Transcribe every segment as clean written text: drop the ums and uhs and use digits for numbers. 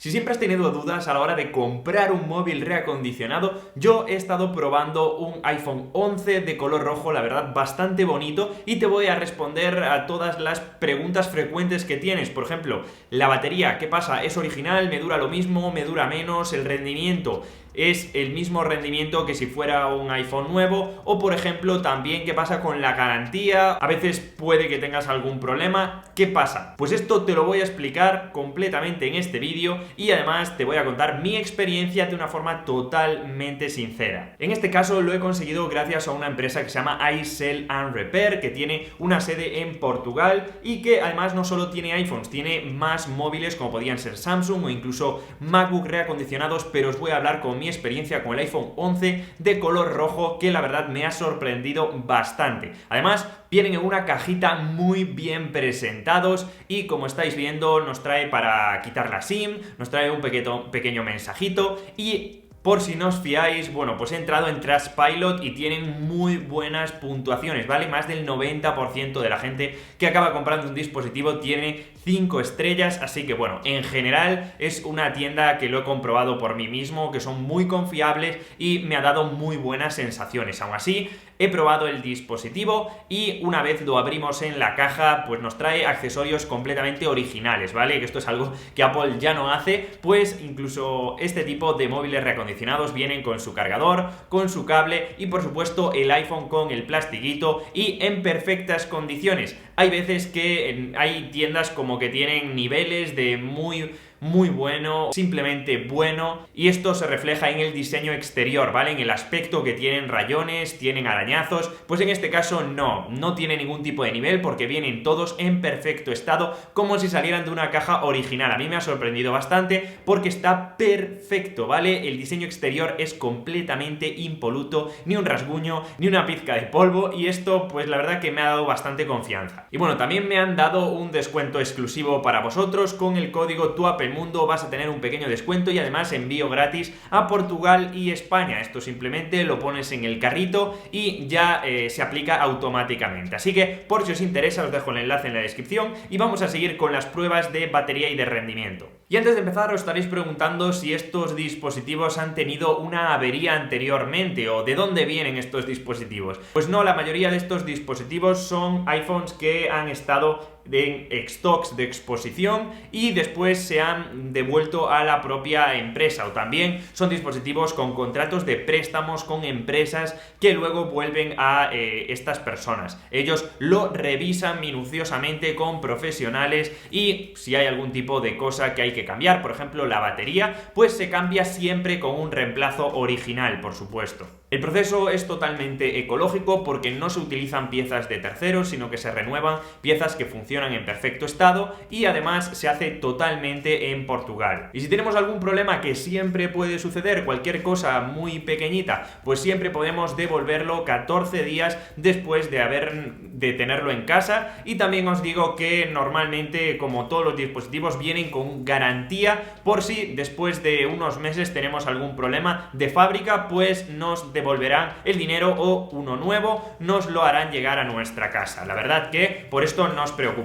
Si siempre has tenido dudas a la hora de comprar un móvil reacondicionado, yo he estado probando un iPhone 11 de color rojo, la verdad bastante bonito, y te voy a responder a todas las preguntas frecuentes que tienes. Por ejemplo, la batería, ¿qué pasa? ¿Es original? ¿Me dura lo mismo? ¿Me dura menos? ¿El rendimiento es el mismo rendimiento que si fuera un iPhone nuevo? O por ejemplo, también qué pasa con la garantía, a veces puede que tengas algún problema, ¿qué pasa? Pues esto te lo voy a explicar completamente en este vídeo y además te voy a contar mi experiencia de una forma totalmente sincera. En este caso lo he conseguido gracias a una empresa que se llama iSell and Repair, que tiene una sede en Portugal y que además no solo tiene iPhones, tiene más móviles como podían ser Samsung o incluso MacBook reacondicionados, pero os voy a hablar con mi experiencia con el iPhone 11 de color rojo, que la verdad me ha sorprendido bastante. Además, vienen en una cajita muy bien presentados y como estáis viendo nos trae para quitar la SIM, nos trae un pequeño mensajito y por si no os fiáis, bueno, pues he entrado en Trustpilot y tienen muy buenas puntuaciones, ¿vale? Más del 90% de la gente que acaba comprando un dispositivo tiene 5 estrellas, así que bueno, en general es una tienda que lo he comprobado por mí mismo, que son muy confiables y me ha dado muy buenas sensaciones. Aún así, he probado el dispositivo y una vez lo abrimos en la caja, pues nos trae accesorios completamente originales, ¿vale? Que esto es algo que Apple ya no hace, pues incluso este tipo de móviles reacondicionados vienen con su cargador, con su cable y por supuesto el iPhone con el plastiquito y en perfectas condiciones. Hay veces que hay tiendas como que tienen niveles de muy bueno, simplemente bueno, y esto se refleja en el diseño exterior, ¿vale? En el aspecto, que tienen rayones, tienen arañazos. Pues en este caso no tiene ningún tipo de nivel porque vienen todos en perfecto estado, como si salieran de una caja original. A mí me ha sorprendido bastante porque está perfecto, ¿vale? El diseño exterior es completamente impoluto, ni un rasguño, ni una pizca de polvo, y esto pues la verdad que me ha dado bastante confianza. Y bueno, también me han dado un descuento exclusivo para vosotros. Con el código TUAPELMUNDO vas a tener un pequeño descuento y además envío gratis a Portugal y España. Esto simplemente lo pones en el carrito y ya se aplica automáticamente. Así que por si os interesa os dejo el enlace en la descripción y vamos a seguir con las pruebas de batería y de rendimiento. Y antes de empezar os estaréis preguntando si estos dispositivos han tenido una avería anteriormente o de dónde vienen estos dispositivos. Pues no, la mayoría de estos dispositivos son iPhones que han estado en stocks de exposición y después se han devuelto a la propia empresa, o también son dispositivos con contratos de préstamos con empresas que luego vuelven a estas personas. Ellos lo revisan minuciosamente con profesionales y si hay algún tipo de cosa que hay que cambiar, por ejemplo la batería, pues se cambia siempre con un reemplazo original, por supuesto. El proceso es totalmente ecológico porque no se utilizan piezas de terceros, sino que se renuevan piezas que funcionan en perfecto estado y además se hace totalmente en Portugal. Y si tenemos algún problema, que siempre puede suceder, cualquier cosa muy pequeñita, pues siempre podemos devolverlo 14 días después de tenerlo en casa. Y también os digo que normalmente, como todos los dispositivos, vienen con garantía por si después de unos meses tenemos algún problema de fábrica, pues nos devolverán el dinero o uno nuevo nos lo harán llegar a nuestra casa. La verdad que por esto no os preocupéis.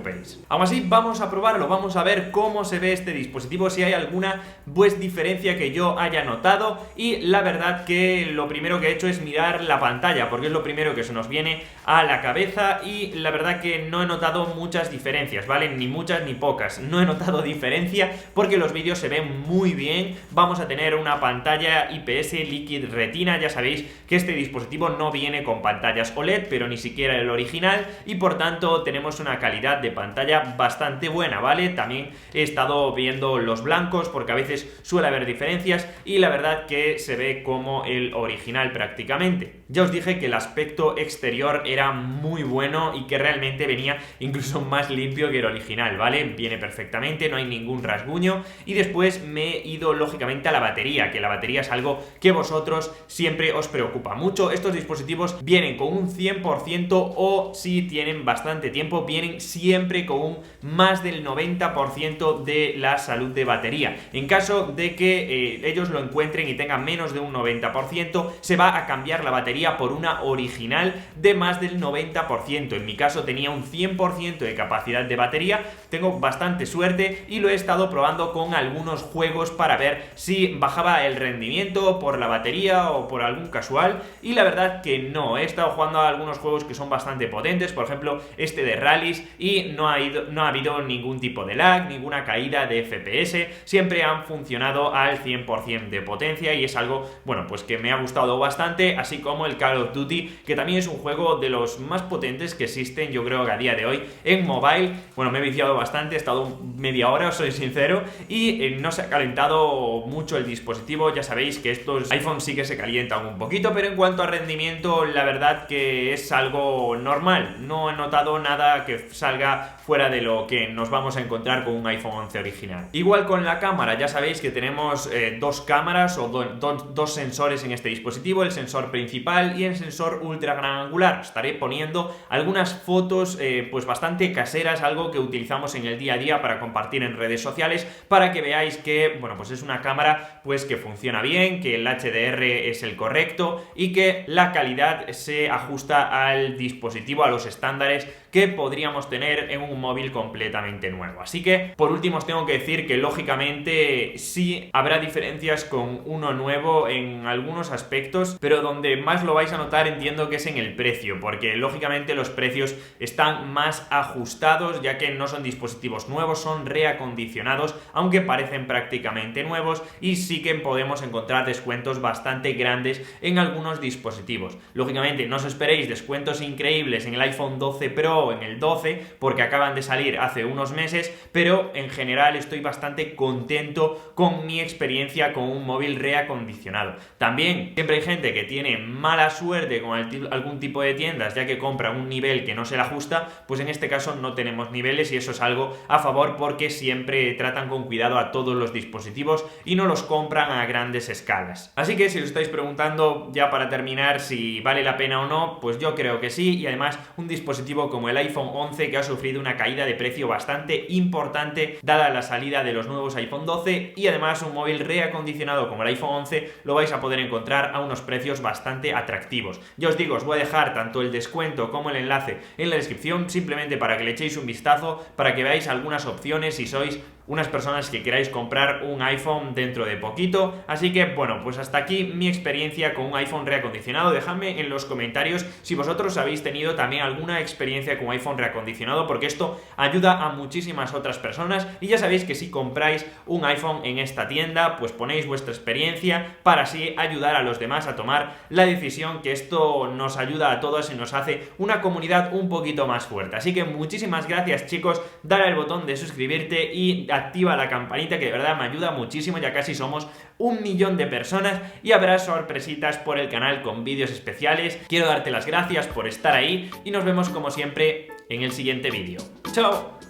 Aún así, vamos a probarlo, vamos a ver cómo se ve este dispositivo, si hay alguna diferencia que yo haya notado. Y la verdad que lo primero que he hecho es mirar la pantalla, porque es lo primero que se nos viene a la cabeza, y la verdad que no he notado muchas diferencias, ¿vale? Ni muchas ni pocas, no he notado diferencia porque los vídeos se ven muy bien. Vamos a tener una pantalla IPS Liquid Retina, ya sabéis que este dispositivo no viene con pantallas OLED, pero ni siquiera el original, y por tanto tenemos una calidad de pantalla bastante buena, ¿vale? También he estado viendo los blancos porque a veces suele haber diferencias y la verdad que se ve como el original prácticamente. Ya os dije que el aspecto exterior era muy bueno y que realmente venía incluso más limpio que el original, ¿vale? Viene perfectamente, no hay ningún rasguño. Y después me he ido lógicamente a la batería, que la batería es algo que vosotros siempre os preocupa mucho. Estos dispositivos vienen con un 100% o si tienen bastante tiempo, vienen siempre con un más del 90% de la salud de batería. En caso de que ellos lo encuentren y tengan menos de un 90%, se va a cambiar la batería por una original de más del 90%. En mi caso tenía un 100% de capacidad de batería, tengo bastante suerte y lo he estado probando con algunos juegos para ver si bajaba el rendimiento por la batería o por algún casual, y la verdad que no. He estado jugando a algunos juegos que son bastante potentes, por ejemplo este de rallies, y no ha habido ningún tipo de lag, ninguna caída de FPS, siempre han funcionado al 100% de potencia y es algo, bueno, pues que me ha gustado bastante, así como el Call of Duty, que también es un juego de los más potentes que existen, yo creo que a día de hoy en mobile. Bueno, me he viciado bastante, he estado media hora, os soy sincero, y no se ha calentado mucho el dispositivo. Ya sabéis que estos iPhones sí que se calientan un poquito, pero en cuanto a rendimiento, la verdad que es algo normal. No he notado nada que salga fuera de lo que nos vamos a encontrar con un iPhone 11 original. Igual con la cámara, ya sabéis que tenemos dos cámaras o dos sensores en este dispositivo, el sensor principal y el sensor ultra gran angular. Estaré poniendo algunas fotos pues bastante caseras, algo que utilizamos en el día a día para compartir en redes sociales, para que veáis que, bueno, pues es una cámara pues que funciona bien, que el HDR es el correcto y que la calidad se ajusta al dispositivo, a los estándares que podríamos tener en un móvil completamente nuevo. Así que, por último, os tengo que decir que lógicamente sí habrá diferencias con uno nuevo en algunos aspectos, pero donde más lo vais a notar entiendo que es en el precio, porque lógicamente los precios están más ajustados, ya que no son dispositivos nuevos, son reacondicionados, aunque parecen prácticamente nuevos, y sí que podemos encontrar descuentos bastante grandes en algunos dispositivos. Lógicamente no os esperéis descuentos increíbles en el iPhone 12 Pro o en el 12, porque acaban de salir hace unos meses, pero en general estoy bastante contento con mi experiencia con un móvil reacondicionado. También siempre hay gente que tiene mala suerte con algún tipo de tiendas, ya que compra un nivel que no se le ajusta, pues en este caso no tenemos niveles y eso es algo a favor, porque siempre tratan con cuidado a todos los dispositivos y no los compran a grandes escalas. Así que si os estáis preguntando, ya para terminar, si vale la pena o no, pues yo creo que sí, y además un dispositivo como el iPhone 11, que ha sufrido una caída de precio bastante importante dada la salida de los nuevos iPhone 12, y además un móvil reacondicionado como el iPhone 11 lo vais a poder encontrar a unos precios bastante atractivos. Ya os digo, os voy a dejar tanto el descuento como el enlace en la descripción, simplemente para que le echéis un vistazo, para que veáis algunas opciones si sois unas personas que queráis comprar un iPhone dentro de poquito. Así que bueno, pues hasta aquí mi experiencia con un iPhone reacondicionado. Dejadme en los comentarios si vosotros habéis tenido también alguna experiencia con iPhone reacondicionado, porque esto ayuda a muchísimas otras personas, y ya sabéis que si compráis un iPhone en esta tienda, pues ponéis vuestra experiencia para así ayudar a los demás a tomar la decisión, que esto nos ayuda a todos y nos hace una comunidad un poquito más fuerte. Así que muchísimas gracias, chicos, dale al botón de suscribirte y activa la campanita, que de verdad me ayuda muchísimo, ya casi somos 1 millón de personas y habrá sorpresitas por el canal con vídeos especiales. Quiero darte las gracias por estar ahí y nos vemos como siempre en el siguiente vídeo. ¡Chao!